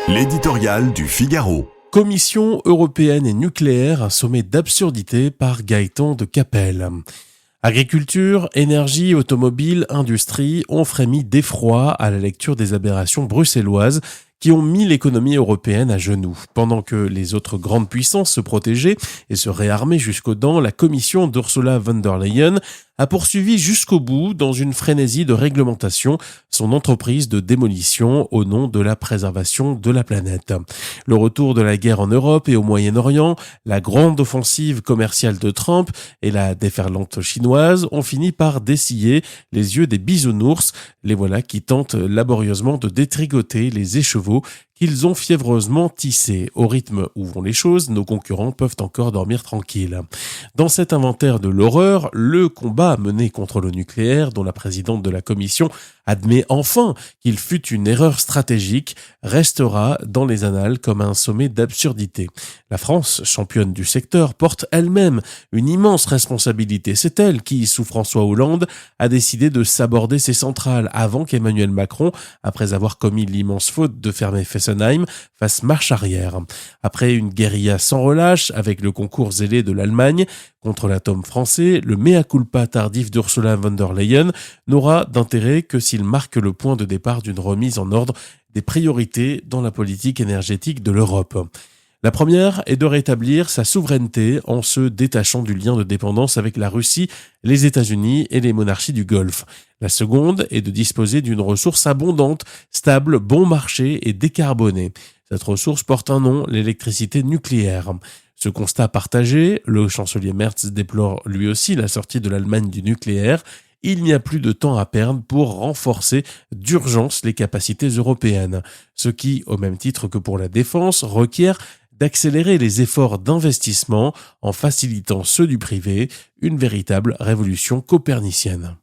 L'éditorial du Figaro. Commission européenne et nucléaire, un sommet d'absurdité par Gaëtan de Capelle. Agriculture, énergie, automobile, industrie ont frémi d'effroi à la lecture des aberrations bruxelloises qui ont mis l'économie européenne à genoux. Pendant que les autres grandes puissances se protégeaient et se réarmaient jusqu'aux dents, la commission d'Ursula von der Leyen a poursuivi jusqu'au bout, dans une frénésie de réglementation, son entreprise de démolition au nom de la préservation de la planète. Le retour de la guerre en Europe et au Moyen-Orient, la grande offensive commerciale de Trump et la déferlante chinoise ont fini par dessiller les yeux des bisounours. Les voilà qui tentent laborieusement de détricoter les écheveaux qu'ils ont fiévreusement tissés. Au rythme où vont les choses, nos concurrents peuvent encore dormir tranquilles. Dans cet inventaire de l'horreur, le combat mené contre le nucléaire, dont la présidente de la Commission admet enfin qu'il fut une erreur stratégique, restera dans les annales comme un sommet d'absurdité. La France, championne du secteur, porte elle-même une immense responsabilité. C'est elle qui, sous François Hollande, a décidé de saborder ses centrales avant qu'Emmanuel Macron, après avoir commis l'immense faute de fermer Fessenheim, fasse marche arrière. Après une guérilla sans relâche, avec le concours zélé de l'Allemagne contre l'atome français, le mea culpa tardif d'Ursula von der Leyen n'aura d'intérêt que s'il marque le point de départ d'une remise en ordre des priorités dans la politique énergétique de l'Europe. La première est de rétablir sa souveraineté en se détachant du lien de dépendance avec la Russie, les États-Unis et les monarchies du Golfe. La seconde est de disposer d'une ressource abondante, stable, bon marché et décarbonée. Cette ressource porte un nom, l'électricité nucléaire. Ce constat partagé, le chancelier Merz déplore lui aussi la sortie de l'Allemagne du nucléaire. Il n'y a plus de temps à perdre pour renforcer d'urgence les capacités européennes. Ce qui, au même titre que pour la défense, requiert d'accélérer les efforts d'investissement en facilitant ceux du privé, une véritable révolution copernicienne.